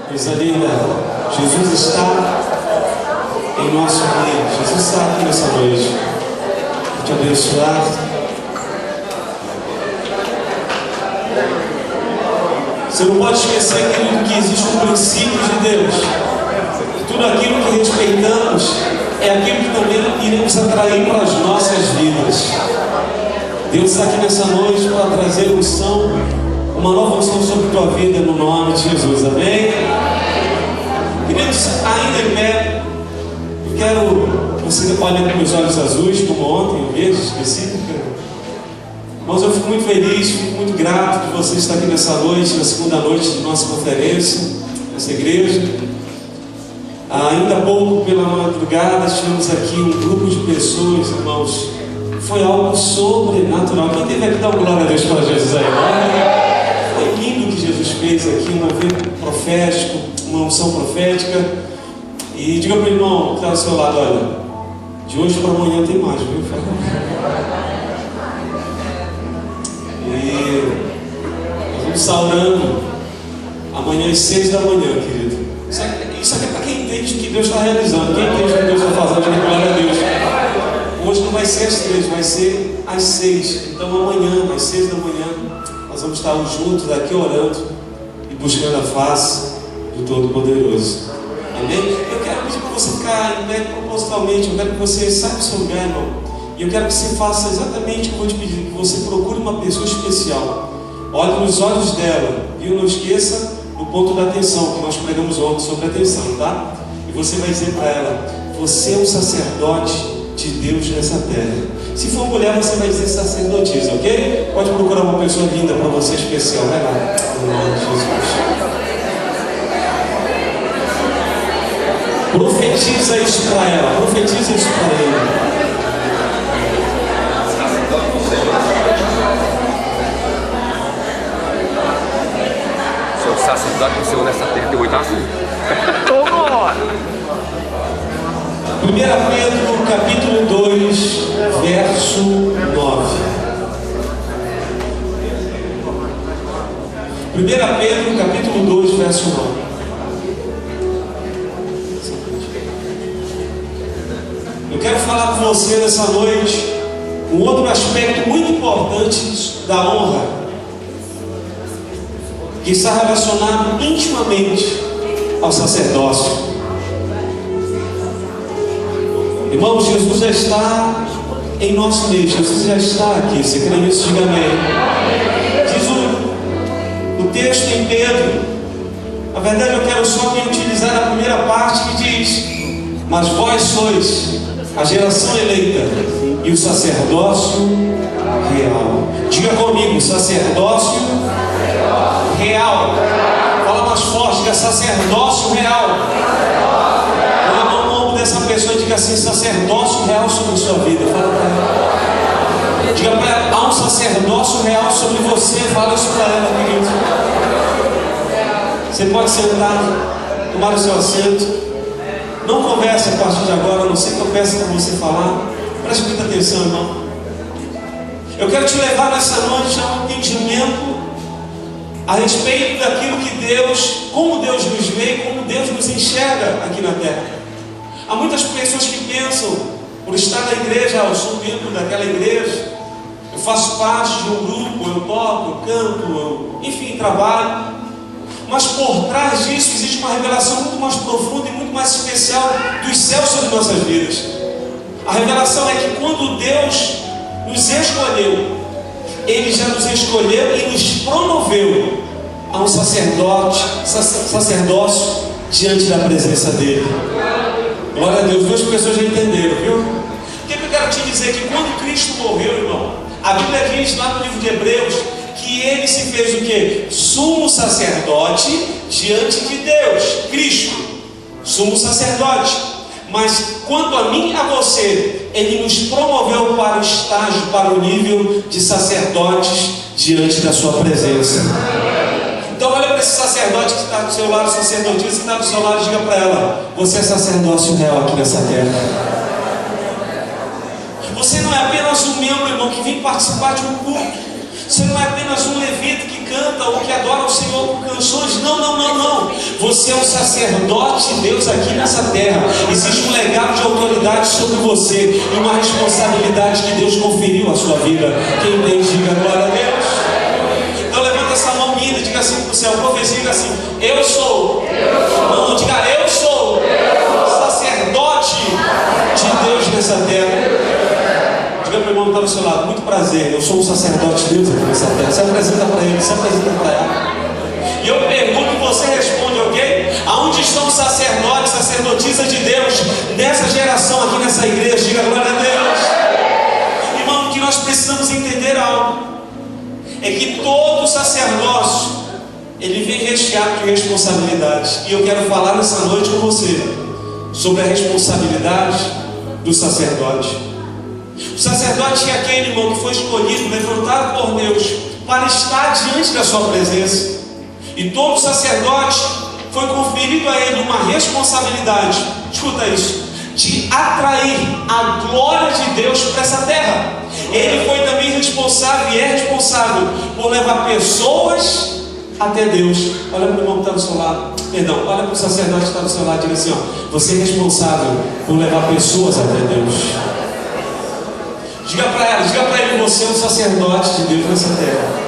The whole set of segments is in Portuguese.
Coisa linda. Jesus está em nosso meio. Jesus está aqui nessa noite. Vou te abençoar. Você não pode esquecer, querido, que existe um princípio de Deus. Tudo aquilo que respeitamos é aquilo que também iremos atrair para as nossas vidas. Deus está aqui nessa noite para trazer unção, uma nova unção sobre a tua vida, no nome de Jesus, amém? Queridos, ainda em pé, eu quero, você olha com meus olhos azuis, como ontem, eu vejo, específico. Mas eu fico muito feliz, fico muito grato de você estar aqui nessa noite, na segunda noite de nossa conferência, nessa igreja. Ainda há pouco, pela madrugada, tivemos aqui um grupo de pessoas, irmãos. Foi algo sobrenatural. Quem teve aqui dar glória a Deus para Jesus aí? Foi lindo o que Jesus fez aqui, um evento profético, uma unção profética. E diga para o irmão que está ao seu lado, olha, de hoje para amanhã tem mais, viu? E nós vamos estar orando amanhã às 6 da manhã, querido. Isso aqui é para quem entende o que Deus está realizando. Quem entende o que Deus está fazendo, diga glória a Deus. Hoje não vai ser às 3, vai ser às 6. Então amanhã, às 6 da manhã, nós vamos estar juntos aqui orando e buscando a face do Todo-Poderoso. Amém? Eu quero pedir para você ficar em pé propositalmente. Eu quero que você saia do seu lugar, irmão. E eu quero que você faça exatamente o que eu vou te pedir. Que você procure uma pessoa especial. Olhe nos olhos dela. E não esqueça o ponto da atenção, que nós pregamos ontem sobre a atenção, tá? E você vai dizer para ela: você é um sacerdote de Deus nessa terra. Se for mulher, você vai dizer sacerdotisa, ok? Pode procurar uma pessoa linda para você especial. Vai lá, em nome de Jesus. Profetiza isso para ela. Profetiza isso para ele. Sou sacerdote do Senhor nessa terra. Tem 8 assuntos. 1 Pedro capítulo 2, verso 9. 1 Pedro capítulo 2, verso 9. Eu quero falar com você nessa noite um outro aspecto muito importante da honra, que está relacionado intimamente ao sacerdócio. Irmãos, Jesus já está em nosso meio. Jesus já está aqui. Você crê nisso? Diga amém. Diz o texto em Pedro. Na verdade, eu quero só me utilizar a primeira parte que diz: mas vós sois a geração eleita e o sacerdócio real. Diga comigo: sacerdócio real. Fala mais forte, diga sacerdócio real. Essa pessoa diga assim: sacerdócio real sobre a sua vida. Fala para ela. Diga para ela: há um sacerdócio real sobre você. Fala isso para ela, querido. Você pode sentar, tomar o seu assento. Não converse a partir de agora, a não ser que eu peça para você falar. Preste muita atenção, irmão. Eu quero te levar nessa noite a um entendimento a respeito daquilo que Deus, como Deus nos vê e como Deus nos enxerga aqui na terra. Há muitas pessoas que pensam, por estar na igreja: eu sou membro daquela igreja, eu faço parte de um grupo, eu toco, eu canto, enfim, trabalho. Mas por trás disso existe uma revelação muito mais profunda e muito mais especial dos céus sobre nossas vidas. A revelação é que quando Deus nos escolheu, Ele já nos escolheu e nos promoveu a um sacerdócio diante da presença dEle. Glória a Deus. Duas pessoas já entenderam, viu? O que eu quero te dizer? Que quando Cristo morreu, irmão, a Bíblia diz lá no livro de Hebreus que Ele se fez o quê? Sumo sacerdote diante de Deus. Cristo, sumo sacerdote. Mas quanto a mim e a você, Ele nos promoveu para o estágio, para o nível de sacerdotes diante da sua presença. Então olha para esse sacerdote que está do seu lado, sacerdotisa que está do seu lado, e diga para ela: você é sacerdócio real aqui nessa terra. Você não é apenas um membro, irmão, que vem participar de um culto. Você não é apenas um levita que canta ou que adora o Senhor com canções. Não, não, não, não. Você é um sacerdote de Deus aqui nessa terra. Existe um legado de autoridade sobre você e uma responsabilidade que Deus conferiu à sua vida. Quem entende, diga glória a Deus. Então levanta essa mão minha e diga assim para o céu. Profecia, diga assim: eu sou. Não, diga eu sou sacerdote de Deus nessa terra. Diga para o irmão que está do seu lado: muito prazer, eu sou um sacerdote de Deus aqui nessa terra. Se apresenta para ele, se apresenta para ela. E eu pergunto e você responde, ok? Aonde estão os sacerdotes, sacerdotisas de Deus nessa geração aqui nessa igreja? Diga glória a Deus. Irmão, que nós precisamos entender algo é que todo sacerdócio ele vem recheado de responsabilidades. E eu quero falar nessa noite com você sobre a responsabilidade do sacerdote. O sacerdote é aquele, irmão, que foi escolhido, levantado por Deus para estar diante da sua presença. E todo sacerdote foi conferido a ele uma responsabilidade, escuta isso, de atrair a glória de Deus para essa terra. Ele foi também responsável e é responsável por levar pessoas até Deus. Olha para o irmão que está do seu lado, perdão, olha para o sacerdote que está do seu lado e diga assim: ó, você é responsável por levar pessoas até Deus. Diga para ele, você é um sacerdote de Deus nessa terra.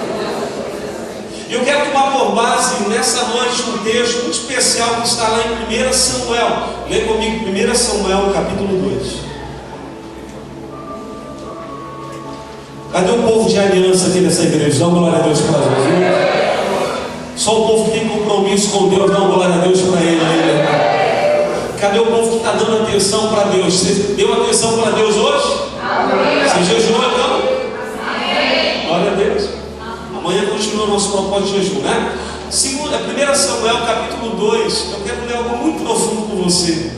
Eu quero tomar por base nessa noite um texto muito especial que está lá em 1 Samuel. Lê comigo 1 Samuel, capítulo 2. Cadê o povo de aliança aqui nessa igreja? Dá uma glória a Deus para Jesus. Só o povo que tem compromisso com Deus, dá uma glória a Deus para ele aí. Cadê o povo que está dando atenção para Deus? Você deu atenção para Deus hoje? Amém. Você jejuou então? Amém. Glória a Deus. Amanhã continua o nosso propósito de jejum, né? 1 Samuel, capítulo 2. Eu quero ler algo muito profundo com você.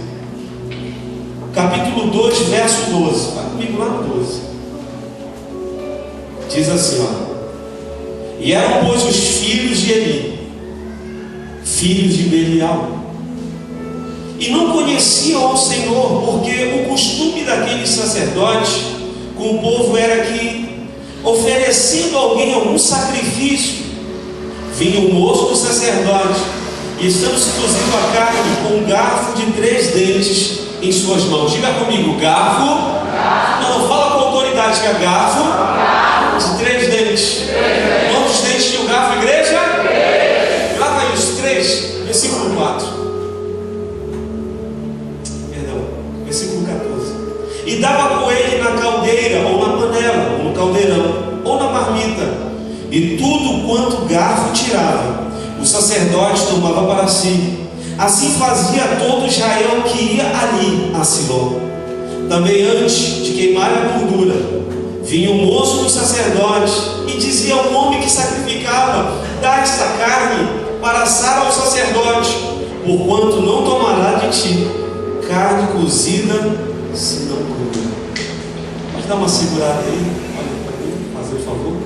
Capítulo 2, verso 12. Vai comigo lá no 12. Diz assim, ó: e eram, pois, os filhos de Eli, filhos de Belial, e não conheciam ao Senhor, porque o costume daqueles sacerdotes com o povo era que, oferecendo a alguém algum sacrifício, vinha o moço do sacerdote, e estando se cozindo a carne com um garfo de 3 dentes em suas mãos. Diga comigo, garfo. Não, fala com autoridade, que é garfo de 3 dentes. Quantos dentes tinha o garfo, igreja? Grava isso, 3, versículo 4. Perdão, versículo 14. E dava com ele na caldeira, ou na panela, ou no caldeirão, ou na marmita, e tudo quanto o garfo tirava, o sacerdote tomava para si. Assim fazia todo Israel que ia ali a Siló. Também antes de queimar a gordura, vinha o moço do sacerdote e dizia ao homem que sacrificava: dá esta carne para assar ao sacerdote, porquanto não tomará de ti carne cozida, senão crua. Pode dar uma segurada aí? Olha para mim, fazer o favor.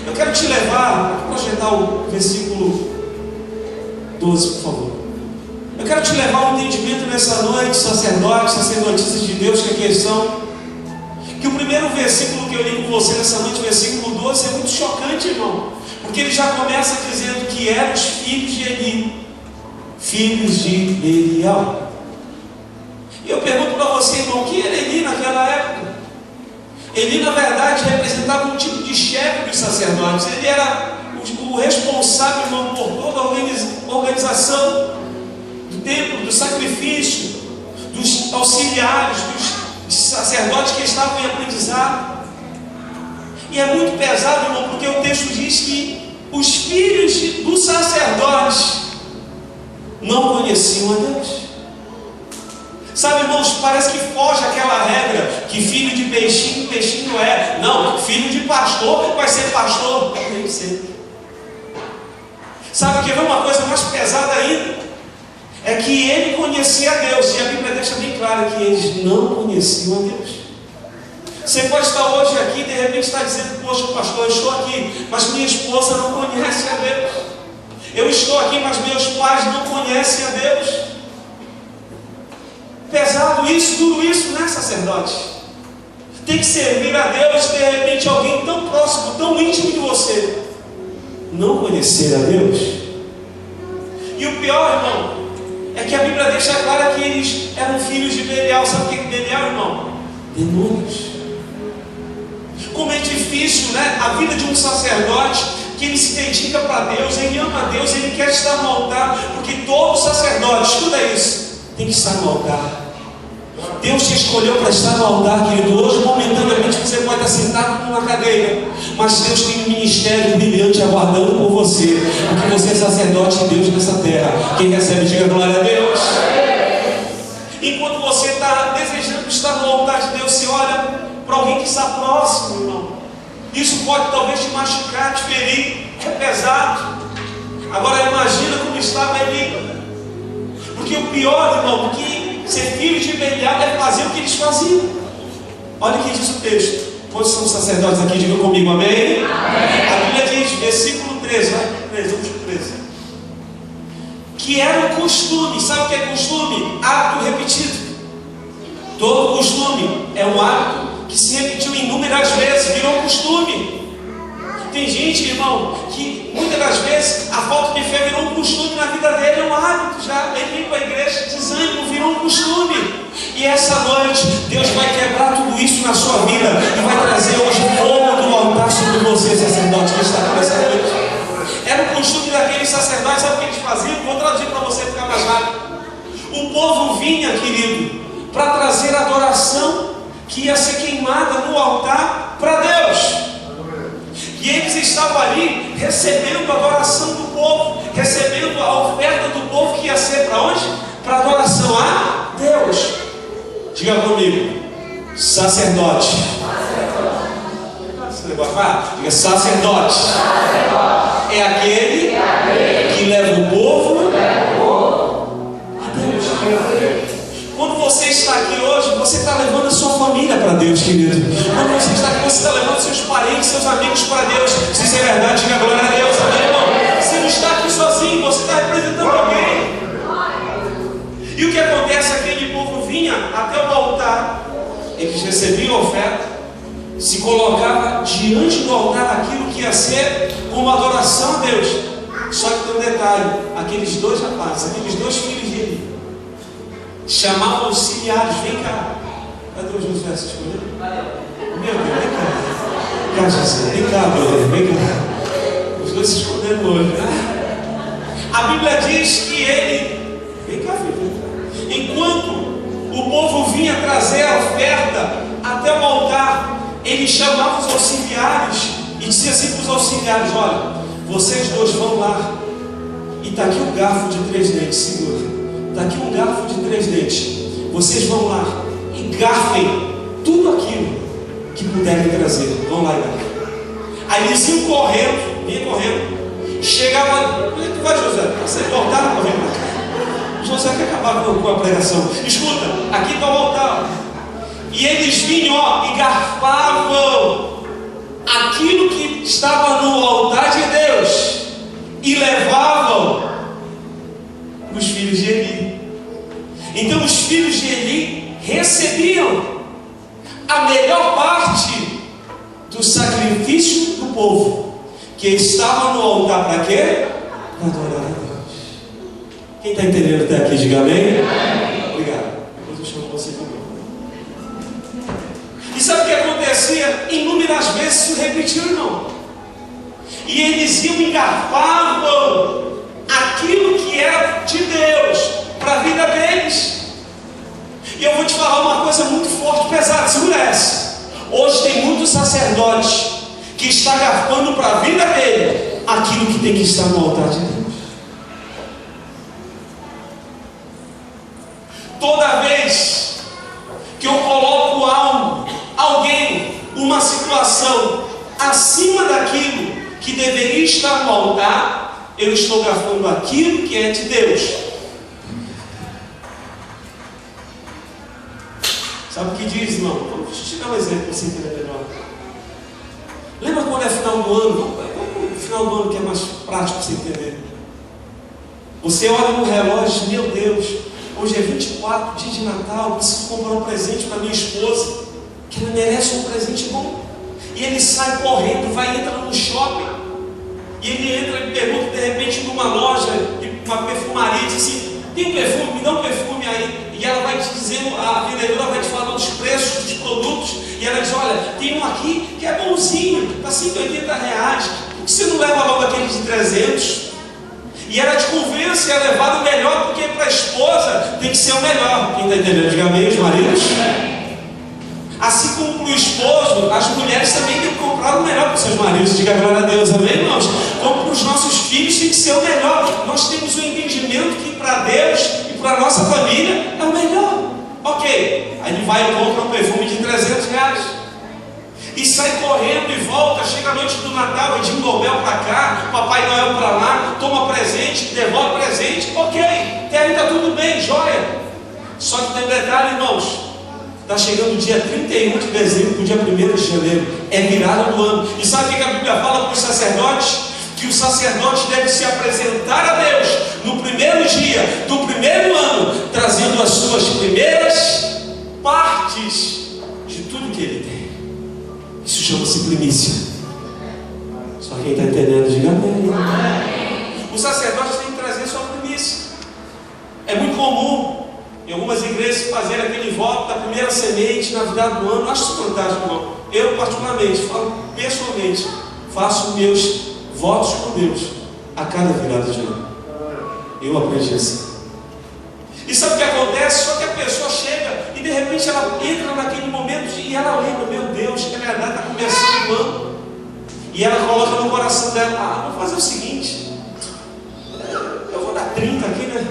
Eu quero te levar, projetar o versículo 12, por favor. Eu quero te levar ao entendimento nessa noite, sacerdotes, sacerdotisas de Deus que aqui estão, que o primeiro versículo que eu li com você nessa noite, versículo 12, é muito chocante, irmão, porque ele já começa dizendo que eram os filhos de Eli, filhos de Belial. E eu pergunto para você, irmão, quem era Eli naquela época? Eli, na verdade, representava um tipo de chefe dos sacerdotes. Ele era o responsável, irmão, por toda a organização do templo, do sacrifício, dos auxiliares, dos sacerdotes que estavam em aprendizado. E é muito pesado, irmão, porque o texto diz que os filhos do sacerdote não conheciam a Deus. Sabe, irmãos, parece que foge aquela regra que filho de peixinho, peixinho é. Não, filho de pastor vai ser pastor. Nem sempre. Sabe que é uma coisa mais pesada ainda? É que ele conhecia a Deus. E a Bíblia deixa bem claro que eles não conheciam a Deus. Você pode estar hoje aqui e de repente está dizendo: poxa, pastor, eu estou aqui, mas minha esposa não conhece a Deus. Eu estou aqui, mas meus pais não conhecem a Deus. Pesado isso, tudo isso, né, sacerdote? tem que servir a Deus, de repente alguém tão próximo, tão íntimo de você, não conhecer a Deus? E o pior, irmão, é que a Bíblia deixa claro que eles eram filhos de Belial. Sabe o que é Belial, irmão? Demônios. Como é difícil, né? A vida de um sacerdote que ele se dedica para Deus, ele ama a Deus, ele quer estar no altar, porque todo sacerdote, escuta isso, tem que estar no altar. Deus te escolheu para estar no altar, querido. Hoje, momentaneamente, você pode estar sentado numa cadeira, mas Deus tem um ministério brilhante aguardando por você, porque você é sacerdote de Deus nessa terra. Quem recebe, diga glória a Deus. Enquanto você está desejando estar no altar de Deus, você olha para alguém que está próximo, irmão. Isso pode talvez te machucar, te ferir, é pesado. Agora imagina como estava ele. Porque o pior, irmão, do que ser filho de Belial é fazer o que eles faziam. Olha o que diz o texto. Quantos são sacerdotes aqui? Digam comigo, amém? Amém. A Bíblia diz, versículo 13, vai para 13, vamos para 13. Que era o costume. Sabe o que é costume? Hábito repetido. Todo costume é um hábito que se repetiu inúmeras vezes, virou costume. Tem gente, irmão, que muitas das vezes a falta de fé virou um costume na vida dele, é um hábito já. Ele vem para a igreja, desânimo, virou um costume. E essa noite, Deus vai quebrar tudo isso na sua vida e vai trazer hoje fogo do altar sobre você, sacerdote, que está aqui nessa noite. Era o costume daqueles sacerdotes, sabe o que eles faziam? Vou traduzir para você ficar mais rápido. O povo vinha, querido, para trazer adoração que ia ser queimada no altar para Deus. E eles estavam ali recebendo a adoração do povo, recebendo a oferta do povo que ia ser para onde? Para adoração a Deus. Diga comigo, sacerdote. Diga sacerdote. É aquele que leva o povo a Deus. Quando você está aqui hoje, você está levando a sua família para Deus, querido. Quando você está aqui, você está levando seus parentes, seus amigos para Deus. Se isso é verdade, diga glória a Deus, amém, irmão? Você não está aqui sozinho, você está representando alguém. E o que acontece? Aquele povo vinha até o altar, eles recebiam a oferta, se colocava diante do altar aquilo que ia ser como adoração a Deus. Só que tem um detalhe: aqueles dois rapazes, aqueles dois filhos de Eli, chamavam auxiliares. Vem cá. Cadê o José? Se escolheu? Meu Deus, vem cá. Vem cá, José. Vem cá, brother. Vem cá. Os dois se escondendo hoje, né? A Bíblia diz que ele... Vem cá, filho. Enquanto o povo vinha trazer a oferta até o altar, ele chamava os auxiliares e dizia assim para os auxiliares: olha, vocês dois vão lá, e está aqui um garfo de 3 dentes, segura. Está aqui um garfo de 3 dentes. Vocês vão lá e garfem tudo aquilo que puderem trazer. Vão lá e garfem. Aí eles iam correndo, vinha correndo. Chegava. Onde é que tu vai, José? Você voltava correndo para cá. José quer acabar com a pregação. Escuta, aqui está o altar. E eles vinham, ó, e garfavam aquilo que estava no altar de Deus e levavam os filhos de Eli. Então os filhos de Eli recebiam a melhor parte do sacrifício do povo, que estava no altar para quê? Para adorar a Deus. Quem está entendendo até aqui, diga amém? Obrigado. Depois eu chamo você de novo. E sabe o que acontecia? Inúmeras vezes isso repetiu, irmão. E eles iam e engarfavam aquilo que era de Deus para a vida deles. E eu vou te falar uma coisa muito forte, pesada, segura essa. Hoje tem muitos sacerdotes que estão garfando para a vida dele aquilo que tem que estar no altar de Deus. Toda vez que eu coloco algo, alguém, uma situação acima daquilo que deveria estar no altar, eu estou garfando aquilo que é de Deus. Sabe o que diz, irmão? Deixa eu te dar um exemplo para você entender melhor. Lembra quando é final do ano? O final do ano que é mais prático para você entender. Você olha no relógio e diz: meu Deus, hoje é 24, dia de Natal, preciso comprar um presente para minha esposa. que ela merece um presente bom. E ele sai correndo, vai entrar no shopping, e ele entra e pergunta de repente numa loja, uma perfumaria, e diz assim: tem um perfume, me dá um perfume aí. E ela vai te dizendo, a vendedora vai te falando os preços dos produtos, e ela diz: olha, tem um aqui que é bonzinho, está R$180, por que você não leva logo aquele de 300? E ela te convence a levar o melhor, porque para a esposa tem que ser o melhor. Quem está entendendo? Diga amém, os maridos. Assim como para o esposo, as mulheres também têm que comprar o melhor para os seus maridos. Diga glória a Deus, amém, irmãos? Como para os nossos filhos tem que ser o melhor. Nós temos o entendimento que para Deus e para a nossa família é o melhor. Ok, aí ele vai e compra um perfume de R$300 e sai correndo e volta. Chega a noite do Natal, Jingle Nobel para cá, Papai Noel para lá, toma presente, devolve presente. Ok, até aí está tudo bem, joia. Só que tem um detalhe, irmãos. Está chegando o dia 31 de dezembro para o dia 1º de janeiro. É virada do ano. E sabe o que a Bíblia fala para os sacerdotes? Que os sacerdotes devem se apresentar a Deus no primeiro dia do primeiro ano, trazendo as suas primeiras partes de tudo que ele tem. Isso chama-se primícia. Só quem está entendendo, diga amém. Os sacerdotes têm que trazer sua primícia. É muito comum em algumas igrejas fazer aquele voto da primeira semente na virada do ano. Eu acho isso fantástico, irmão. Eu particularmente, falo pessoalmente, faço meus votos com Deus a cada virada de ano. Eu aprendi assim. E sabe o que acontece? Só que a pessoa chega e de repente ela entra naquele momento e ela lembra: meu Deus, que a minha data está começando o ano. E ela coloca no coração dela: vou fazer o seguinte, eu vou dar 30 aqui, né?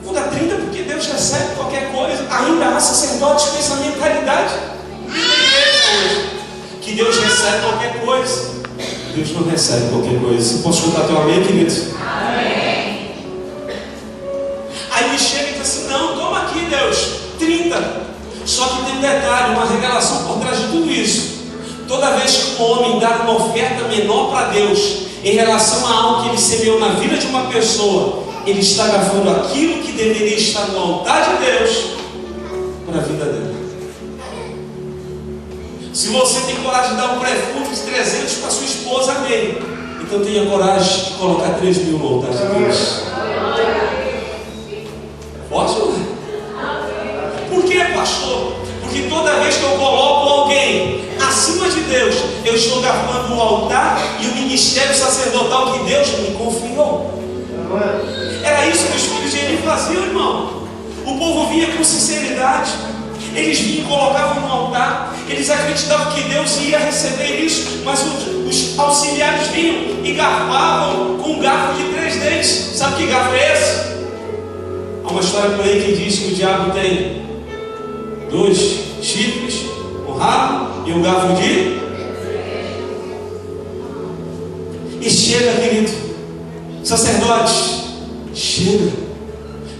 Vou dar 30 porque Deus recebe qualquer coisa. Ainda há sacerdotes com essa mentalidade que Deus recebe qualquer coisa. Deus não recebe qualquer coisa. Posso contar teu amém, querido? Amém. Aí ele chega e diz assim: não, toma aqui, Deus, 30. Só que tem um detalhe, uma revelação por trás de tudo isso. Toda vez que um homem dá uma oferta menor para Deus em relação a algo que ele semeou na vida de uma pessoa, ele está gastando aquilo que deveria estar no altar de Deus para a vida dela. Se você tem coragem de dar um perfume de 300 para sua esposa, amém. Então tenha coragem de colocar 3 mil no altar de Deus. Pode ou não? Por que, pastor? Porque toda vez que eu coloco alguém acima de Deus, eu estou gastando o altar e o ministério sacerdotal que Deus me confiou. Era isso que os filhos de Eli faziam, irmão. O povo vinha com sinceridade. Eles vinham e colocavam no altar. Eles acreditavam que Deus ia receber isso. Mas os auxiliares vinham e garfavam com um garfo de 3 dentes. Sabe que garfo é esse? Há uma história por aí que diz que o diabo tem 2 chifres, um rabo e um garfo de... E chega, querido, sacerdotes, chega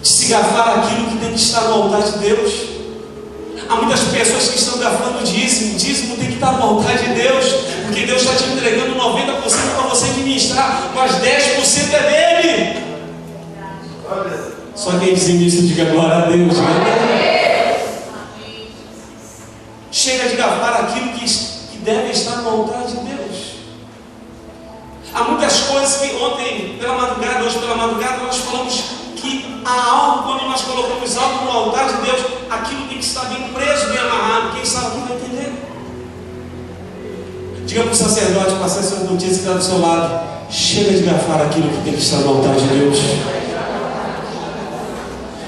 de se gafar aquilo que tem que estar no altar de Deus. Há muitas pessoas que estão gafando dízimo tem que estar no altar de Deus, porque Deus está te entregando 90% para você administrar, mas 10% é dele. Só quem diz isso, diga glória a Deus. Chega de gafar aquilo que deve estar no altar de Deus. Há muitas coisas que ontem pela madrugada, hoje pela madrugada, nós falamos que há algo, quando nós colocamos algo no altar de Deus, aquilo tem que estar bem preso, bem amarrado. Quem sabe aqui vai entender. Diga para o sacerdote, passar essa notícia que está do seu lado: chega de gafar aquilo que tem que estar no altar de Deus.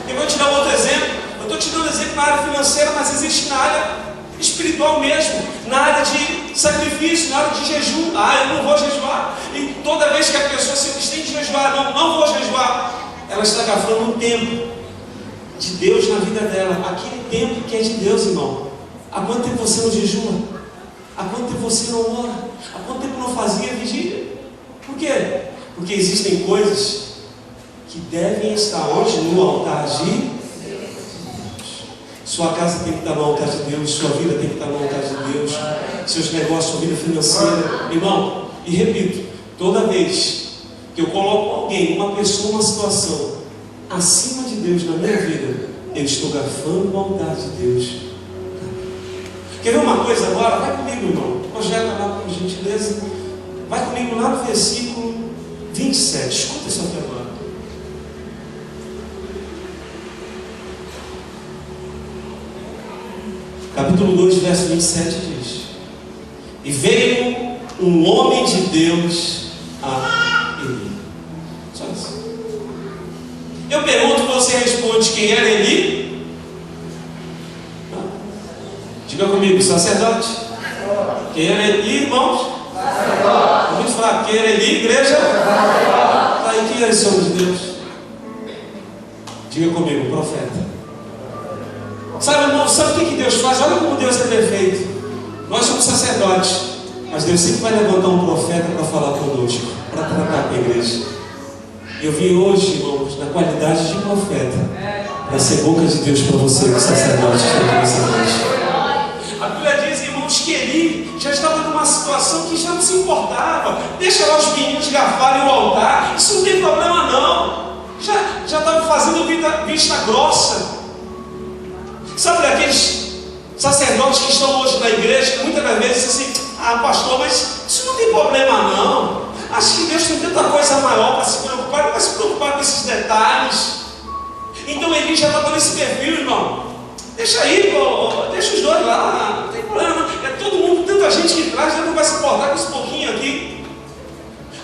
Eu vou te dar um outro exemplo. Eu estou te dando exemplo na área financeira, mas existe na área espiritual mesmo, na área de sacrifício, na área de jejum. Eu não vou jejuar. E toda vez que a pessoa se abstém de jejuar, não vou jejuar, ela está gastando um tempo de Deus na vida dela. Aquele tempo que é de Deus, irmão. Há quanto tempo você não jejua? Há quanto tempo você não ora? Há quanto tempo não fazia vigília? Por quê? Porque existem coisas que devem estar hoje no altar de Deus. Sua casa tem que estar no altar de Deus, sua vida tem que estar no altar de Deus, seus negócios, sua vida financeira. Irmão, e repito, toda vez que eu coloco alguém, uma pessoa, uma situação acima de Deus na minha vida, eu estou gafando o altar de Deus. Quer ver uma coisa agora? Vai comigo, irmão. Projeta lá, por gentileza. Vai comigo lá no versículo 27. Escuta isso aqui agora. Capítulo 2, verso 27 diz: E veio um homem de Deus a Eli. Só isso. Eu pergunto, você responde: quem era Eli? Não. Diga comigo: sacerdote. Quem era Eli, irmãos? Sacerdote. Muito fraco. Quem era Eli, igreja? Tá aí, quem era esse homem de Deus? Diga comigo: profeta. Sabe, irmão, sabe o que Deus faz? Olha como Deus é perfeito. Nós somos sacerdotes, mas Deus sempre vai levantar um profeta para falar conosco, para tratar com a igreja. Eu vim hoje, irmãos, na qualidade de profeta, para ser boca de Deus para você, que sacerdote que está aqui nessa noite. A Bíblia diz, irmãos, que Eli já estava numa situação que já não se importava. Deixa lá os meninos garfarem o altar, isso não tem problema não. Já estava fazendo vista grossa. Sabe daqueles sacerdotes que estão hoje na igreja, que muitas das vezes dizem assim: ah, pastor, mas isso não tem problema não. Acho que Deus tem tanta coisa maior para se preocupar, não vai se preocupar com esses detalhes. Então Eli já estava nesse perfil, irmão. Deixa aí, pô, deixa os dois lá, não tem problema não. É todo mundo, tanta gente que traz, já não vai se importar com esse pouquinho aqui.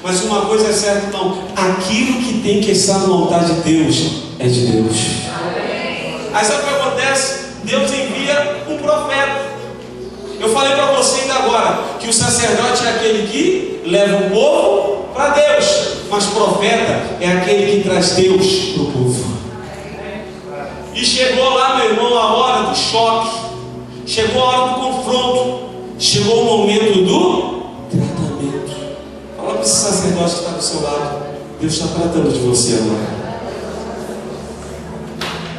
Mas uma coisa é certa, irmão: aquilo que tem que estar no altar de Deus é de Deus. Aí sabe o que acontece? Deus envia um profeta. Eu falei para você ainda agora que o sacerdote é aquele que leva o povo para Deus, mas profeta é aquele que traz Deus para o povo. E chegou lá, meu irmão, a hora do choque, chegou a hora do confronto, chegou o momento do tratamento. Fala para esse sacerdote que está do seu lado: Deus está tratando de você agora.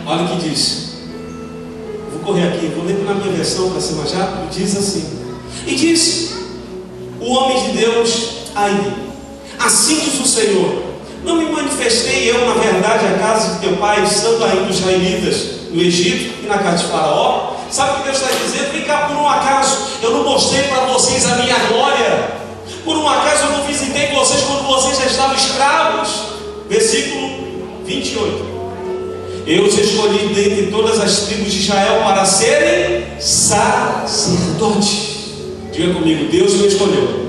Olha o que diz. Vou correr aqui, vou ler na minha versão para ser mais rápido. Diz assim: E disse o homem de Deus a Eli: Assim diz o Senhor: Não me manifestei eu na verdade à casa de teu pai, estando ainda os israelitas no Egito e na casa de Faraó? Sabe o que Deus está dizendo? Vem cá, por um acaso eu não mostrei para vocês a minha glória? Por um acaso eu não visitei vocês quando vocês já estavam escravos? Versículo 28. Eu os escolhi dentre todas as tribos de Israel para serem sacerdotes. Diga comigo: Deus me escolheu.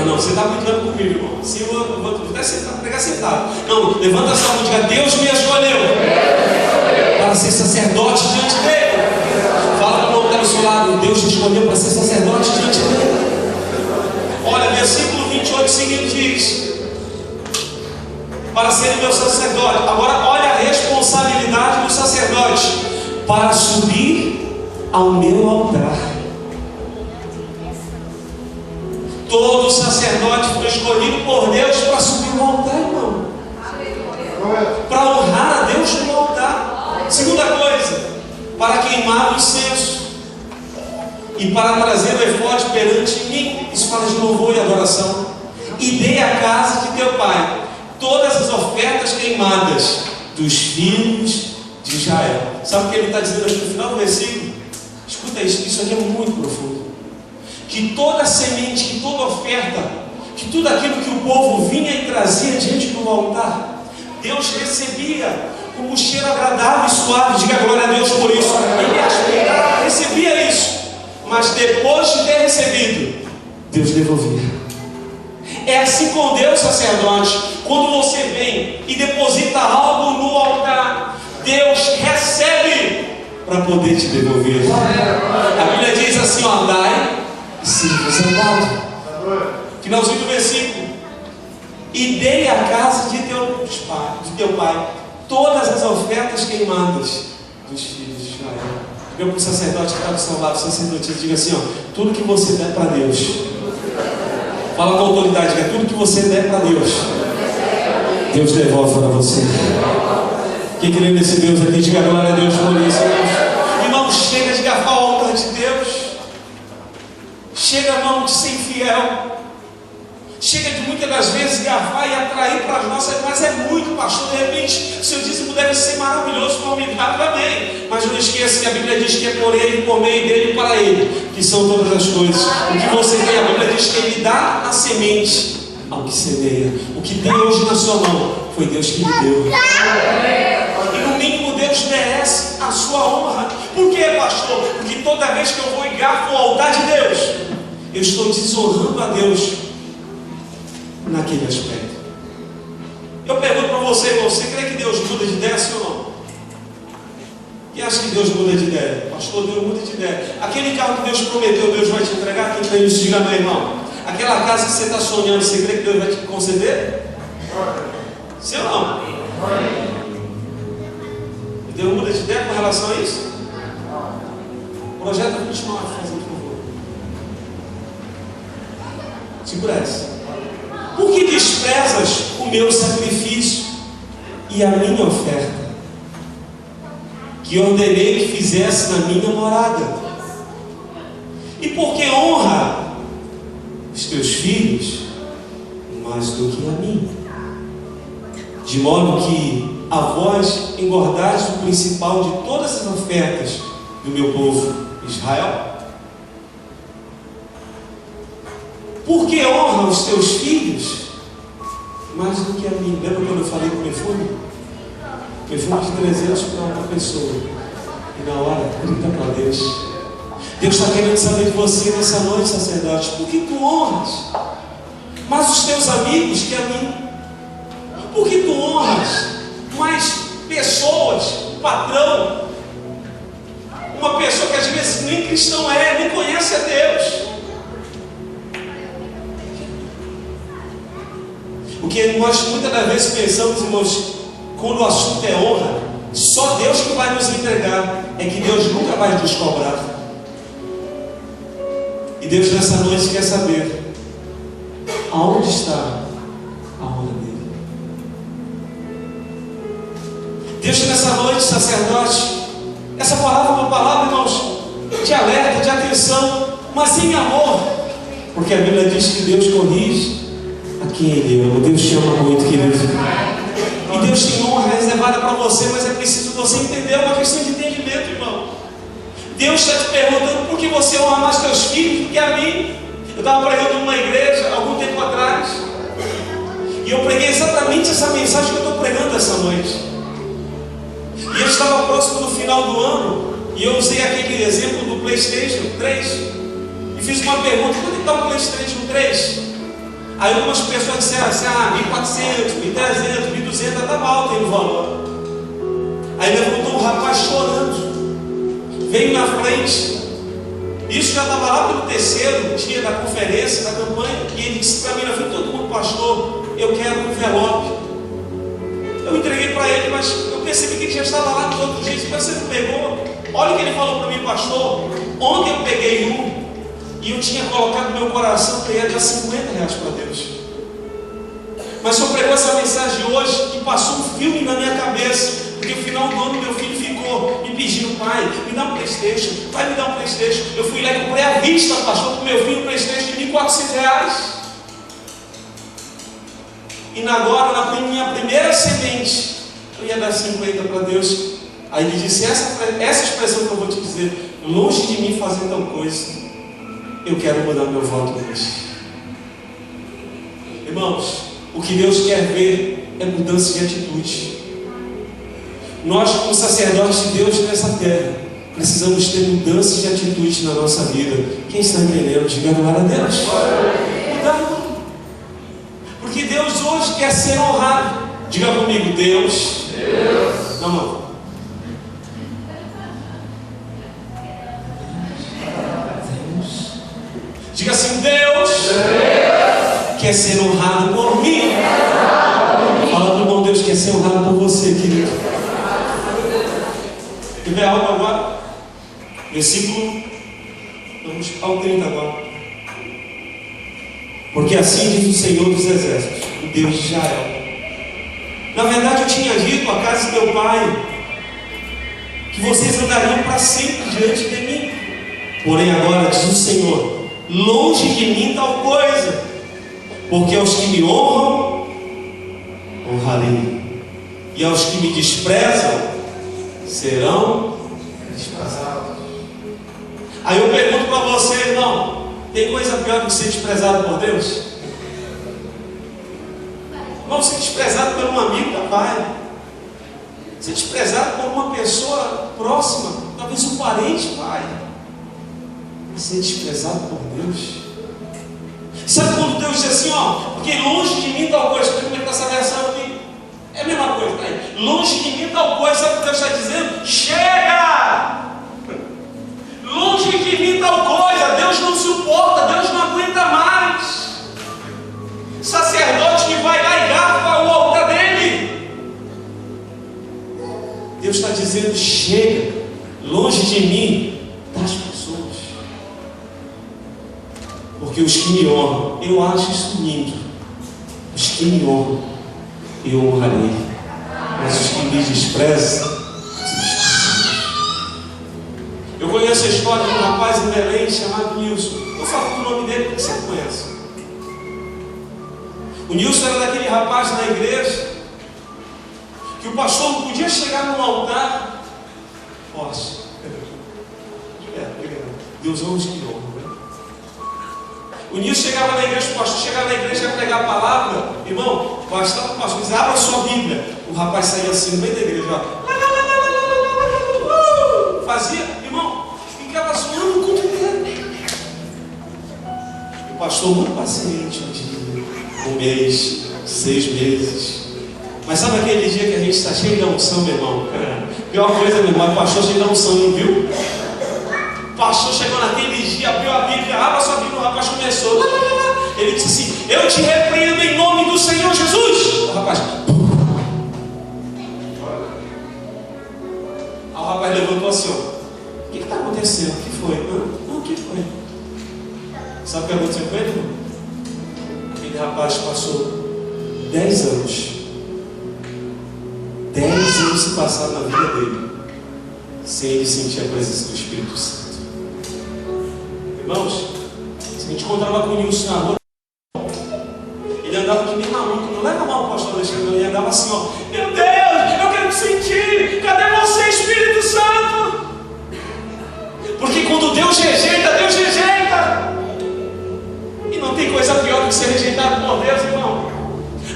Não, você está brincando comigo, irmão. Se eu vou pegar sentado. Não, levanta a sua mão e diga: Deus me escolheu para ser sacerdote diante dele. Fala para o irmão que está do seu lado: Deus te escolheu para ser sacerdote diante dele. Olha, versículo 28 seguinte diz: para ser meu sacerdote. Agora olha a responsabilidade do sacerdote: para subir ao meu altar. Todo sacerdote foi escolhido por Deus para subir no altar, irmão, para honrar a Deus no altar. Segunda coisa: para queimar o incenso e para trazer o efode perante mim. Isso fala de louvor e adoração. E dei à casa de teu pai todas as ofertas queimadas dos filhos de Israel. Sabe o que ele está dizendo aqui no final do versículo? Escuta isso aqui é muito profundo. Que toda semente, que toda oferta, que tudo aquilo que o povo vinha e trazia diante do altar, Deus recebia como um cheiro agradável e suave. Diga glória a Deus por isso. Ele aceitava, recebia isso, mas depois de ter recebido, Deus devolvia. É assim com Deus, sacerdote. Quando você vem e deposita algo no altar, Deus recebe para poder te devolver. A Bíblia diz assim: ó, dai e seja dado. Finalzinho do versículo: E dei à casa de teu pai todas as ofertas queimadas dos filhos de Israel. Diga para o sacerdote que está do seu lado, o sacerdote, diga assim: ó, tudo que você der para Deus, fala com autoridade, que é tudo que você der para Deus, Deus devolve para você. Quem crê nesse Deus aqui, diga glória a Deus por isso. Irmão, chega de garfar o altar de Deus. Chega, irmão, de ser infiel. Chega de muitas das vezes garfar e atrair para as nossas. Mas é muito, pastor. De repente, o seu dízimo deve ser maravilhoso, formidável, amém. Mas não não esqueça que a Bíblia diz que é por Ele, por meio dele e para Ele que são todas as coisas. O que você tem, a Bíblia diz que Ele dá a semente ao que semeia. O que tem hoje na sua mão foi Deus que lhe deu. E no mínimo Deus merece a sua honra. Por quê, pastor? Porque toda vez que eu vou e garfo o altar de Deus, eu estou desonrando a Deus naquele aspecto. Eu pergunto para você, você crê que Deus muda de ideia, sim ou não? Quem acha que Deus muda de ideia? Pastor, Deus muda de ideia. Aquele carro que Deus prometeu, Deus vai te entregar? Quem crê nisso, diga, meu irmão. Aquela casa que você está sonhando, você crê que Deus vai te conceder? Sim ou não? Deus muda de ideia com relação a isso? Projeto 29, fazendo por favor. Segura essa. Por que desprezas o meu sacrifício e a minha oferta, que ordenei que fizesse na minha morada? E por que honra os teus filhos mais do que a mim? De modo que a vós engordais o principal de todas as ofertas do meu povo Israel? Por que honra os teus filhos mais do que a mim? Lembra quando eu falei do perfume? Perfume de 300 para uma pessoa. E na hora, 30 para Deus. Deus está querendo saber de você nessa noite, sacerdote. Por que tu honras mais os teus amigos que a mim? Por que tu honras mais pessoas, o patrão? Uma pessoa que às vezes nem cristão é, nem conhece a Deus. Porque nós muitas das vezes pensamos, irmãos, quando o assunto é honra, só Deus que vai nos entregar, é que Deus nunca vai nos cobrar. E Deus nessa noite quer saber aonde está a honra dele. Deus nessa noite, sacerdote, essa palavra é uma palavra, irmãos, de alerta, de atenção, mas sem amor, porque a Bíblia diz que Deus corrige a quem Ele ama. Deus te ama muito, querido. E Deus tem honra reservada para você, mas é preciso você entender, é uma questão de entendimento, irmão. Deus está te perguntando por que você honra mais teus filhos do que a mim. Eu estava pregando numa igreja algum tempo atrás, e eu preguei exatamente essa mensagem que eu estou pregando essa noite. E eu estava próximo do final do ano, e eu usei aquele exemplo do PlayStation 3, e fiz uma pergunta: quanto está o PlayStation 3? Aí algumas pessoas disseram assim: 1.400, 1.300, 1.200, estava alto aí no valor. Aí levantou um rapaz chorando, veio na frente, isso já estava lá pelo terceiro dia da conferência, da campanha, e ele disse para mim na frente de todo mundo: pastor, eu quero um envelope. Eu entreguei para ele, mas eu percebi que ele já estava lá nos outros dias. Mas você não pegou? Olha o que ele falou para mim: pastor, ontem eu peguei um e eu tinha colocado no meu coração que eu ia dar R$50 para Deus. Mas o Senhor pregou essa mensagem hoje e passou um filme na minha cabeça, porque no final do ano meu filho ficou me pedindo: pai, me dá um PlayStation, pai, me dá um PlayStation. Eu fui lá e comprei à vista, pastor, para o meu filho um PlayStation de R$1.400. E agora, na minha primeira semente, eu ia dar 50 para Deus. Aí ele disse: essa expressão que eu vou te dizer: longe de mim fazer tal coisa, eu quero mudar meu voto hoje. Irmãos, o que Deus quer ver é mudança de atitude. Nós, como sacerdotes de Deus nessa terra, precisamos ter mudança de atitude na nossa vida. Quem está entendendo, diga glória a Deus. Mudar. Porque Deus hoje quer ser honrado. Diga comigo: Deus. Não. Diga assim: Deus quer ser honrado por mim. Fala para o irmão: Deus quer ser honrado por você, querido. Quer ver algo agora? Versículo, vamos ao 30 agora. Porque assim diz o Senhor dos Exércitos, o Deus de Israel: na verdade eu tinha dito à casa de meu pai que vocês andariam para sempre diante de mim. Porém agora diz o Senhor: longe de mim tal coisa, porque aos que me honram honrarei, e aos que me desprezam serão desprezado. Aí eu pergunto para você, irmão, tem coisa pior do que ser desprezado por Deus? Irmão, ser desprezado por um amigo da pai, ser desprezado por uma pessoa próxima, talvez um parente, pai, ser desprezado por Deus. Sabe quando Deus diz assim, ó, porque longe de mim tal coisa, como é que está essa versão aqui? É a mesma coisa, né? Longe de mim tal coisa, sabe o que Deus está dizendo? Chega! Longe de mim tal coisa, Deus não suporta, Deus não aguenta mais. Sacerdote que vai lá e garfa o altar dele. Deus está dizendo, chega, longe de mim das pessoas. Porque os que me honram, eu acho isso lindo. Os que me honram, eu honrarei. Mas os que me desprezam, eu conheço a história de um rapaz em Belém chamado Nilson. Eu falo o nome dele porque você conhece. O Nilson era daquele rapaz na igreja que o pastor não podia chegar no altar. Posso. Deus ama os que honram. O Nilson chegava na igreja, o pastor chegava na igreja para pregar a palavra. Irmão, bastava o pastor dizer, abra a sua Bíblia. O rapaz saía assim no meio da igreja, ó. Fazia, irmão, ficava zoando o culto inteiro. O pastor muito paciente, um dia, um mês, 6 meses. Mas sabe aquele dia que a gente está cheio de unção, meu irmão? Pior coisa, meu irmão, o pastor cheio de unção, não viu? O pastor chegou naquele dia, abriu a Bíblia, abra a sua Bíblia, o rapaz começou. Ele disse assim, eu te repreendo em nome do Senhor Jesus. O rapaz... Aí o rapaz levantou assim, ó. O que está acontecendo? O que foi? Não, o que foi? Sabe o que aconteceu com ele, irmão? Aquele rapaz passou 10 anos. 10 anos se passaram na vida dele, sem ele sentir a presença do Espírito Santo. Irmãos, se a gente encontrava com o Nilson na rua, ele andava que nem maluco, não leva mal o pastor Alexandre, ele andava assim, ó, meu Deus, eu quero te sentir, cadê você, Espírito Santo? Porque quando Deus rejeita, Deus rejeita. E não tem coisa pior do que ser rejeitado por Deus, irmão.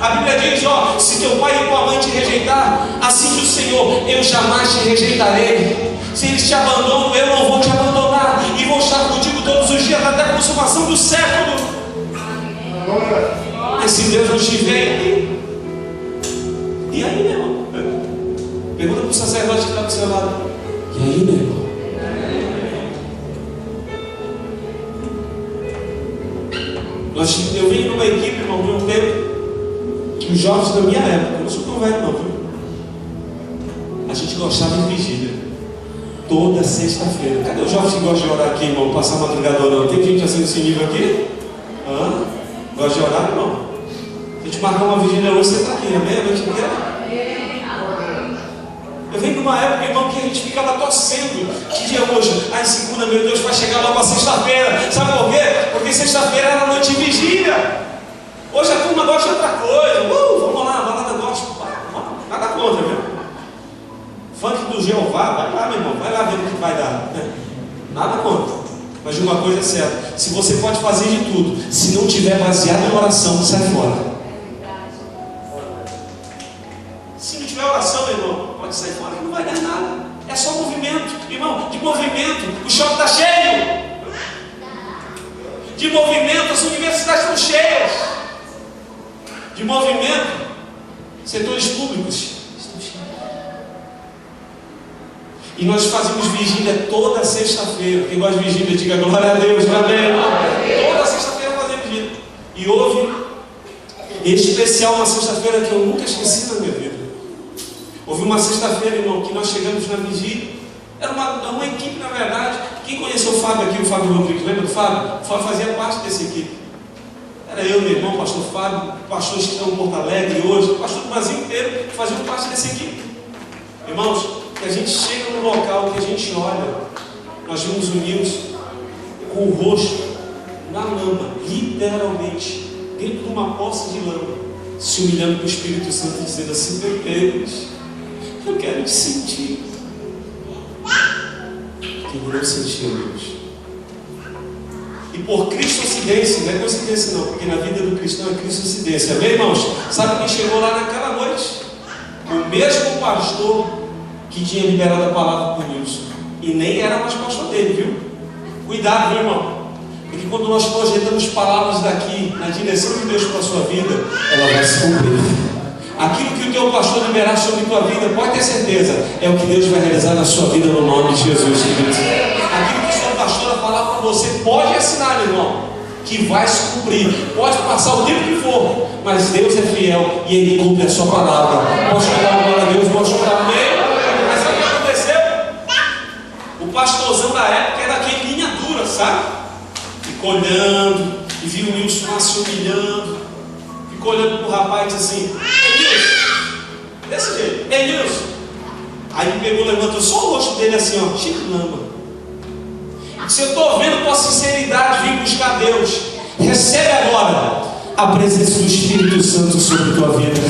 A Bíblia diz, ó, se teu pai e tua mãe te rejeitar, assim diz o Senhor, eu jamais te rejeitarei. Se eles te abandonam, eu não vou te abandonar. E vou estar contigo todos os dias, até a consumação do século. Mas se Deus não estiver, e aí, meu irmão? Pergunta para o sacerdote que está do seu lado. E aí, meu irmão? Eu vim numa equipe, irmão, de um tempo que os jovens da minha época, eu não sou tão velho não, viu? A gente gostava de vigília. Toda sexta-feira. Cadê os jovens que gostam de orar aqui, irmão? Passar madrugada orando. Tem gente assim nesse nível aqui? Gosta de orar, irmão? Se a gente marcar uma vigília hoje, você está aqui, amém? A noite inteira? Eu venho de uma época, irmão, que a gente ficava torcendo. Que dia é hoje? Ai, segunda, meu Deus, vai chegar logo a sexta-feira. Sabe por quê? Porque sexta-feira era noite de vigília. Hoje a turma gosta de outra coisa. Vamos lá, balada gospel. Nada contra, viu? Funk do Jeová, vai lá, meu irmão, vai lá ver o que vai dar. Nada contra. Mas de uma coisa é certa: se você pode fazer de tudo, se não tiver baseado em oração, sai fora. Se não tiver oração, meu irmão, pode sair fora, que não vai dar nada. É só movimento, irmão. De movimento, o shopping está cheio. De movimento, as universidades estão cheias. De movimento, setores públicos estão cheios. E nós fazemos vigília toda sexta-feira. Quem gosta de vigília, diga glória a Deus, amém. Toda sexta-feira fazemos vigília. E houve, em especial, uma sexta-feira que eu nunca esqueci na minha vida. Houve uma sexta-feira, irmão, que nós chegamos na vigília. Era uma equipe, na verdade. Quem conheceu o Fábio aqui, o Fábio Rodrigues, lembra do Fábio? O Fábio fazia parte dessa equipe. Era eu, meu irmão, o pastor Fábio, pastores que estão em Porto Alegre hoje, pastor do Brasil inteiro, que faziam parte dessa equipe. Irmãos, que a gente chega no local, que a gente olha, nós vimos o Nilson com o rosto na lama, literalmente, dentro de uma poça de lama, se humilhando para o Espírito Santo, dizendo assim: meu Deus, eu quero te sentir. eu não sentia Deus. E por cristocidência, não é coincidência não, porque na vida do cristão é cristocidência. Amém, irmãos? Sabe quem chegou lá naquela noite? O mesmo pastor que tinha liberado a palavra para o Nilson. E nem era mais pastor dele, viu? Cuidado, viu, irmão? Porque quando nós projetamos palavras daqui na direção de Deus para a sua vida, ela vai se cumprir. Aquilo que o teu pastor liberar sobre a tua vida, pode ter certeza, é o que Deus vai realizar na sua vida no nome de Jesus, queridos. Aquilo que o seu pastor vai falar para você, pode assinar, meu irmão, que vai se cumprir. Pode passar o tempo que for, mas Deus é fiel e Ele cumpre a sua palavra. Posso falar glória a Deus, posso falar amém? Mas sabe o que aconteceu? O pastorzão da época era aquele linha dura, sabe? Ficou olhando e viu o Nilson lá se humilhando. Ficou olhando para o rapaz e disse assim: Ei, Nilson, desse jeito, ei, Nilson. Aí ele pegou, levantou só o rosto dele assim, ó, cheio de lama. Se eu estou vendo tua sinceridade vir buscar Deus, recebe agora a presença do Espírito Santo sobre a tua vida.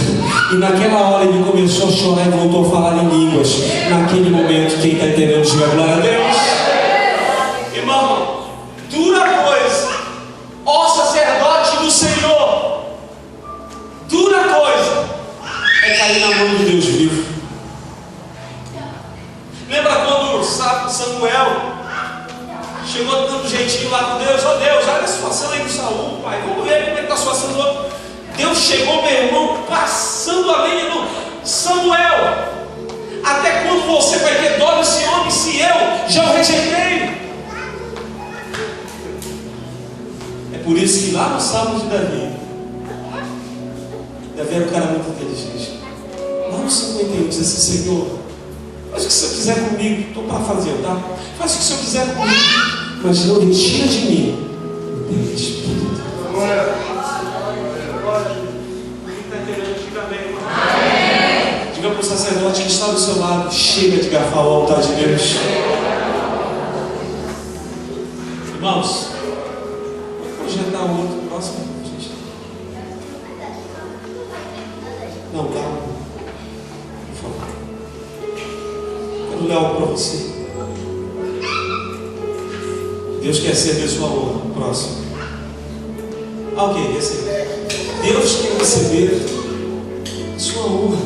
E naquela hora ele começou a chorar e voltou a falar em línguas. Naquele momento, quem está entendendo, diga glória a Deus. Irmão, dura coisa, ó sacerdote do Senhor, dura coisa é cair na mão de Deus vivo. Lembra quando Samuel chegou dando um jeitinho lá com Deus? Ó Deus, olha a situação aí do Saul, pai, vamos ver como é que está a situação do outro. Deus chegou, meu irmão, passando a lenha no Samuel. Até quando você vai ter dó desse homem se eu já o rejeitei? É por isso que lá no Salmo de Davi era um cara muito inteligente. Lá no 51 diz assim: Senhor, faz o que o Senhor quiser comigo, estou para fazer, tá? Faz o que o Senhor quiser comigo, mas não retira de mim o teu Espírito. Diga para o sacerdote que está do seu lado: chega de garfar o altar de Deus. Irmãos, vamos projetar o outro próximo, gente. Não, calma, por favor. Quero ler algo para você. Deus quer receber sua honra. Próximo. Ok, receber. Deus quer receber sua honra.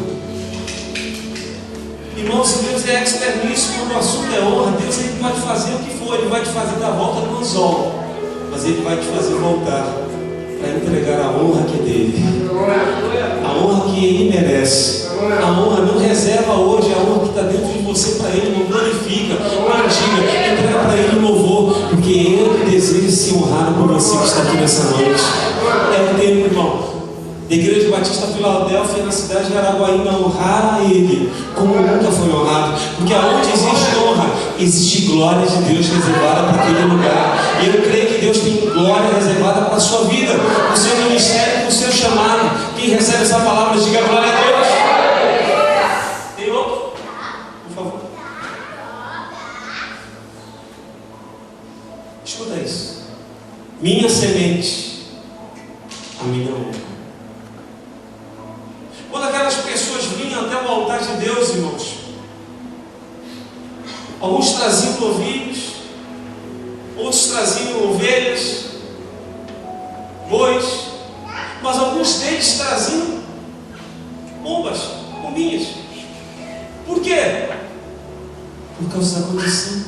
Irmãos, se Deus é expert nisso, quando o assunto é honra, Deus ele pode fazer o que for, Ele vai te fazer dar volta no anzol, mas Ele vai te fazer voltar para entregar a honra que é dele, a honra que Ele merece. A honra não reserva hoje, a honra que está dentro de você para Ele, não glorifica, não diga, entrega para Ele o louvor, porque Ele deseja ser honrado por você que está aqui nessa noite. É o tempo, irmão, da Igreja Batista Filadélfia, na cidade de Araguaína, honrar a Ele como nunca foi honrado, porque aonde existe honra, existe glória de Deus reservada para aquele lugar. E eu creio que Deus tem glória reservada para a sua vida, para o seu ministério, para o seu chamado. Quem recebe essa palavra, diga glória a Deus. Tem outro? Por favor. Escuta isso. Minha semente, a minha honra. Quando aquelas pessoas vinham até o altar de Deus, irmãos, alguns traziam novilhos, outros traziam ovelhas, bois, mas alguns deles traziam pombas, pombinhas. Por quê? Por causa da condição.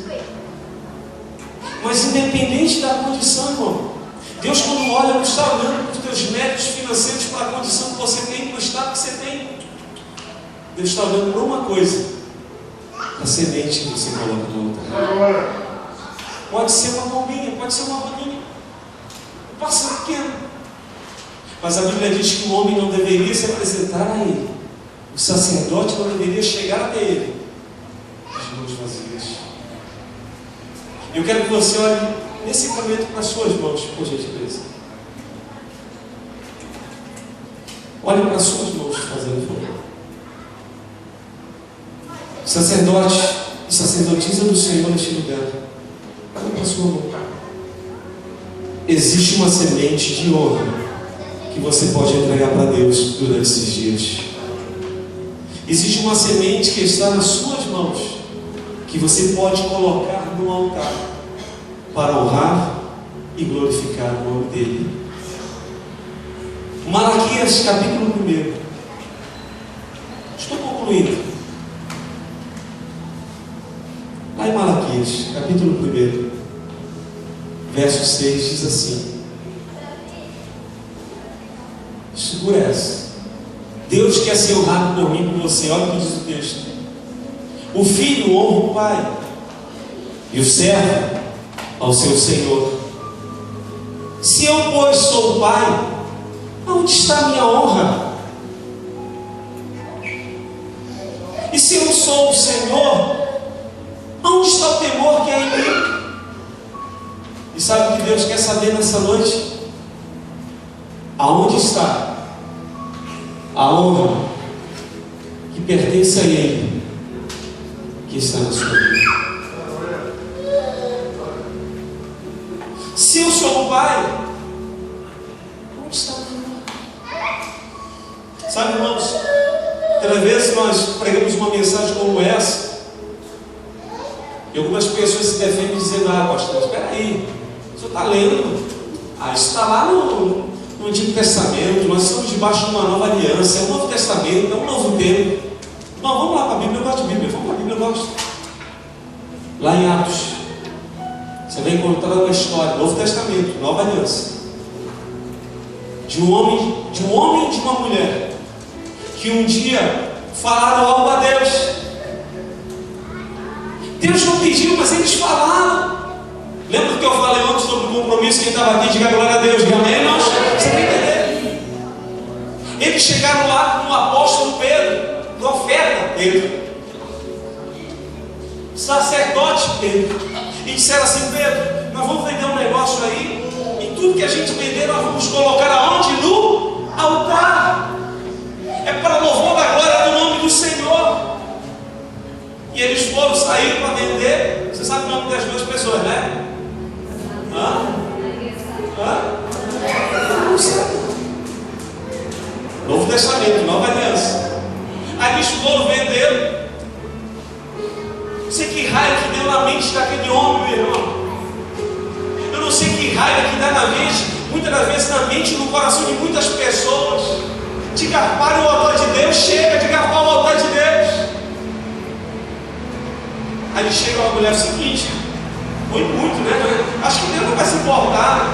Mas independente da condição, irmão, Deus, quando olha, não está olhando para os teus méritos financeiros, para a condição que você tem, para o estado que você tem. Deus está olhando para uma coisa: a semente que você coloca no altar. Pode ser uma pombinha, pode ser uma rolinha, um pássaro pequeno. Mas a Bíblia diz que o homem não deveria se apresentar a Ele, o sacerdote não deveria chegar até Ele de mãos vazias. Eu quero que você olhe nesse momento para as suas mãos, por gentileza. Olhe para as suas mãos, fazendo favor. Sacerdote e sacerdotisa do Senhor neste lugar, olhe para a sua mão. Existe uma semente de honra que você pode entregar para Deus durante esses dias. Existe uma semente que está nas suas mãos, que você pode colocar no altar para honrar e glorificar o nome dele. Malaquias capítulo 1. Estou concluindo. Lá em Malaquias capítulo 1, verso 6 diz assim: segura essa. Deus quer ser honrado por mim, por você. Olha o que diz o texto: o filho honra o pai, e o servo ao seu senhor. Se eu, pois, sou o pai, onde está a minha honra? E se eu sou o Senhor, onde está o temor que há em mim? E sabe o que Deus quer saber nessa noite? Aonde está a honra que pertence a Ele, que está na sua vida? Se eu sou o pai, onde está a honra? Sabe, irmãos, cada vez nós pregamos uma mensagem como essa, e algumas pessoas se defendem dizendo: ah, pastor, espera aí, o senhor está lendo? Ah, isso está lá no Antigo Testamento, nós estamos debaixo de uma nova aliança, é um Novo Testamento, é um novo tempo. Não, vamos lá para a Bíblia, eu gosto de Bíblia, vamos para a Bíblia, eu gosto. Lá em Atos, você vai encontrar uma história, Novo Testamento, Nova Aliança, de um homem e de uma mulher, que um dia falaram algo a Deus. Deus não pediu, mas eles falaram. Lembra que eu falei ontem sobre o compromisso? Quem estava aqui, diga glória a Deus, diga amém, irmãos? Você vai entender. Eles chegaram lá com o apóstolo Pedro, profeta Pedro, sacerdote Pedro, e disseram assim: Pedro, nós vamos vender um negócio aí, e tudo que a gente vender nós vamos colocar aonde? No altar. É para louvor da glória do nome do Senhor. E eles foram, saíram para vender. Você sabe o nome das duas pessoas, né? Não sei. Novo Testamento, Nova Aliança. Aí eles foram vender. Não sei que raio que deu na mente daquele homem, meu irmão. Eu não sei que raio que dá na mente, muitas das vezes na mente e no coração de muitas pessoas, de garfar o altar de Deus. Chega de garfar o altar de Deus. Aí ele chega uma mulher seguinte: foi muito, né? Acho que Deus não vai se importar.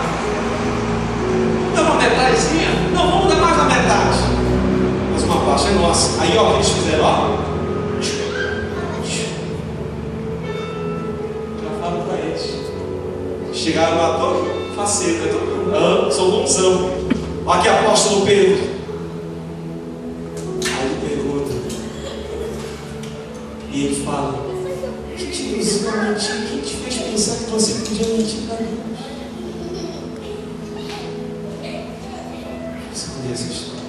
Vamos dar uma metadezinha? Não, vamos dar mais da metade. Mas uma parte é nossa. Aí, ó, o que eles fizeram, ó. Já falo para eles. Chegaram lá todo faceiro, sou bonzão. Olha aqui, apóstolo Pedro. Aí ele pergunta, e ele fala: quem te induziu a mentir? Quem te fez pensar que você podia mentir para Deus? Você conhece a história?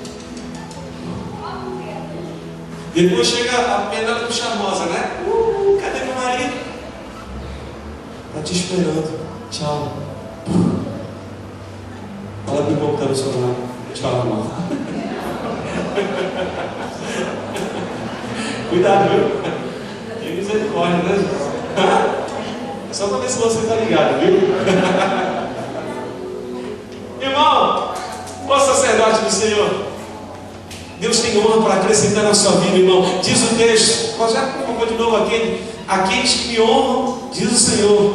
Depois chega a Penélope charmosa, né? Cadê meu marido? Está te esperando. Tchau. Fala para o irmão que está no seu lado. Tchau, irmão. Cuidado, viu? Tem misericórdia, né, Jesus? Só para ver se você está ligado, viu? Irmão, ó sacerdote do Senhor, Deus tem honra para acrescentar na sua vida, irmão. Diz o texto, já colocou de novo aqueles que me honram, diz o Senhor,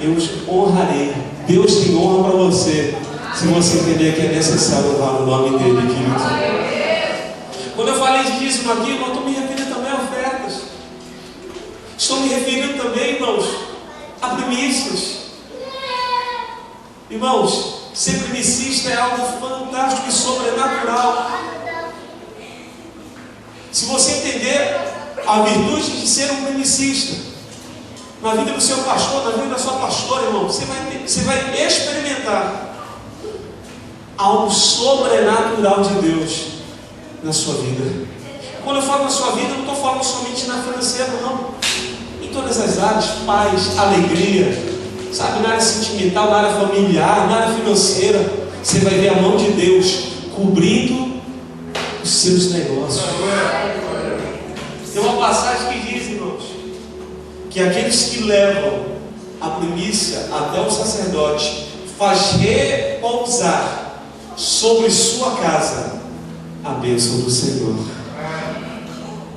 eu os honrarei. Deus tem honra para você, se você entender que é necessário honrar o nome dele, querido. Quando eu falei de dízimo aqui, irmão, estou me referindo também a ofertas. Estou me referindo também, irmãos, a primícias. Irmãos, ser primicista é algo fantástico e sobrenatural. Se você entender a virtude de ser um primicista na vida do seu pastor, na vida da sua pastora, irmão, você vai experimentar algo sobrenatural de Deus na sua vida. Quando eu falo na sua vida, eu não estou falando somente na financeira, não. Em todas as áreas, paz, alegria, sabe, na área sentimental, na área familiar, na área financeira, você vai ver a mão de Deus cobrindo os seus negócios. Tem uma passagem que diz, irmãos, que aqueles que levam a primícia até o sacerdote faz repousar sobre sua casa a bênção do Senhor.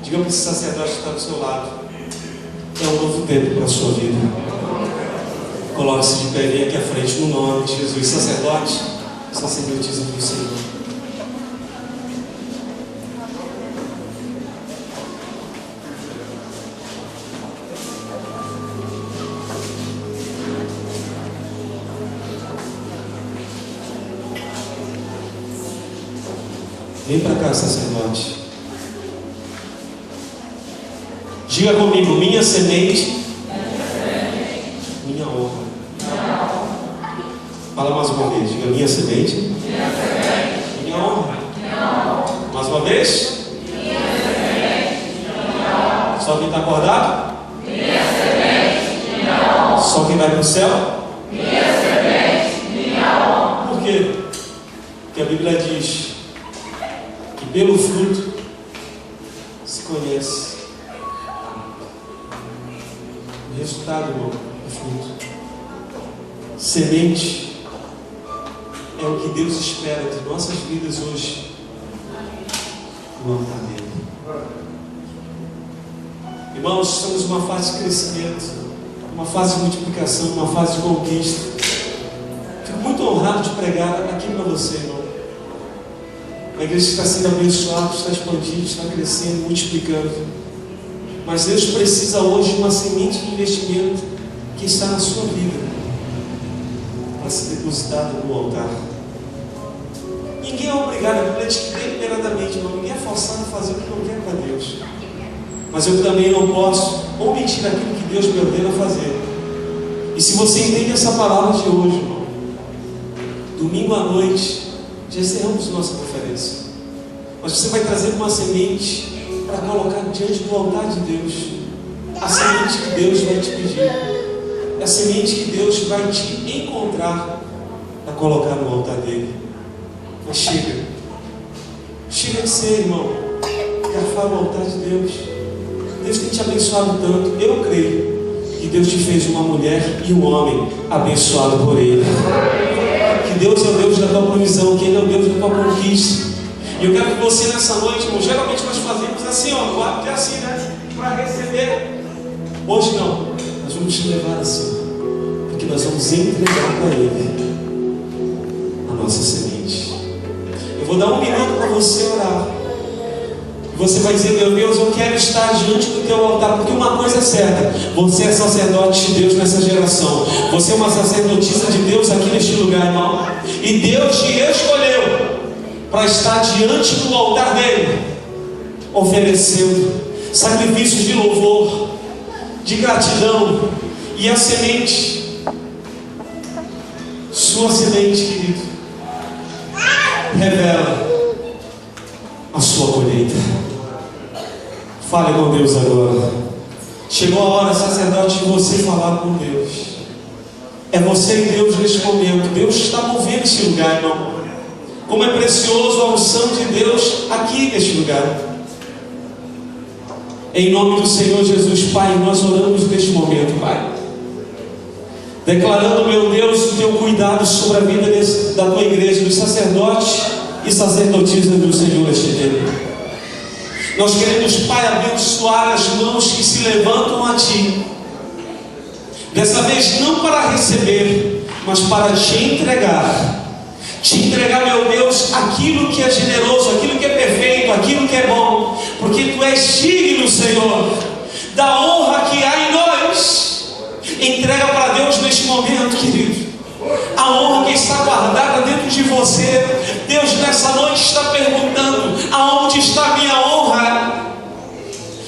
Diga para esse sacerdote que está do seu lado: é um novo tempo para a sua vida. Coloque-se de pé, vem aqui à frente no nome de Jesus. Sacerdote, sacerdotisa do Senhor. Vem para cá, sacerdote. Diga comigo: minha semente, minha honra. Fala mais uma vez. Diga: minha semente, minha honra. Mais uma vez. Só quem está acordado? Só quem vai para o céu? Por quê? Porque a Bíblia diz que pelo fruto se conhece. O resultado, irmão, é fruto. Semente é o que Deus espera de nossas vidas hoje no altar dele. Irmãos, estamos numa fase de crescimento, uma fase de multiplicação, uma fase de conquista. Fico muito honrado de pregar aqui para você, irmão. A igreja está sendo abençoada, está expandindo, está crescendo, multiplicando. Mas Deus precisa hoje de uma semente de investimento que está na sua vida para ser depositada no altar. Ninguém é obrigado, a Bíblia diz que deliberadamente, não, ninguém é forçado a fazer o que não quer para Deus. Mas eu também não posso omitir aquilo que Deus me ordena fazer. E se você entende essa palavra de hoje, irmão, domingo à noite, já encerramos nossa conferência. Mas você vai trazer uma semente para colocar diante do altar de Deus. A semente que Deus vai te pedir. É a semente que Deus vai te encontrar para colocar no altar dele. Mas chega. Chega de ser, irmão, garfar o altar de Deus. Deus tem te abençoado tanto. Eu creio que Deus te fez uma mulher e um homem abençoado por Ele. Que Deus é o Deus da tua provisão, que Ele é o Deus da tua conquista. E eu quero que você nessa noite, irmão, geralmente nós fazemos assim, ó, o hábito é assim, né? Para receber. Hoje não, nós vamos te levar assim, porque nós vamos entregar para Ele a nossa semente. Eu vou dar um minuto para você orar. Você vai dizer: meu Deus, eu quero estar diante do teu altar, porque uma coisa é certa: você é sacerdote de Deus nessa geração. Você é uma sacerdotisa de Deus aqui neste lugar, irmão. E Deus te escolheu para estar diante do altar dele, oferecendo sacrifícios de louvor, de gratidão. E a semente, sua semente, querido, revela a sua colheita. Fale com Deus agora. Chegou a hora, sacerdote, de você falar com Deus. É você e Deus neste momento. Deus está movendo esse lugar, irmão. Como é precioso a unção de Deus aqui neste lugar. Em nome do Senhor Jesus, Pai, nós oramos neste momento, Pai, declarando, meu Deus, o teu cuidado sobre a vida da tua igreja, dos sacerdotes e sacerdotisas do Senhor este tempo. Nós queremos, Pai, abençoar as mãos que se levantam a Ti, dessa vez não para receber, mas para Te entregar, meu Deus, aquilo que é generoso, aquilo que é perfeito, aquilo que é bom, porque Tu és digno, Senhor, da honra que há em nós. Entrega para Deus neste momento, querido, a honra que está guardada dentro de você. Deus nessa noite está perguntando: aonde está a minha honra?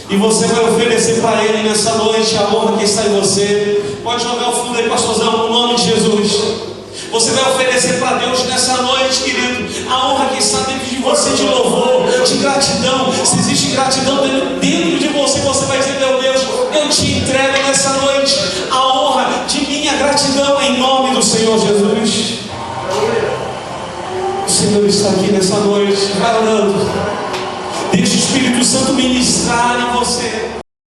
E você vai oferecer para Ele nessa noite a honra que está em você. Pode jogar o fundo aí, pastorzão, no nome de Jesus. Você vai oferecer para Deus nessa noite, querido, a honra que está dentro de você, de louvor, de gratidão. Se existe gratidão dentro de você, você vai dizer: meu Deus, eu te entrego nessa noite a honra de minha gratidão, em nome do Senhor Jesus. O Senhor está aqui nessa noite, vai orando. Deixa o Espírito Santo ministrar em você.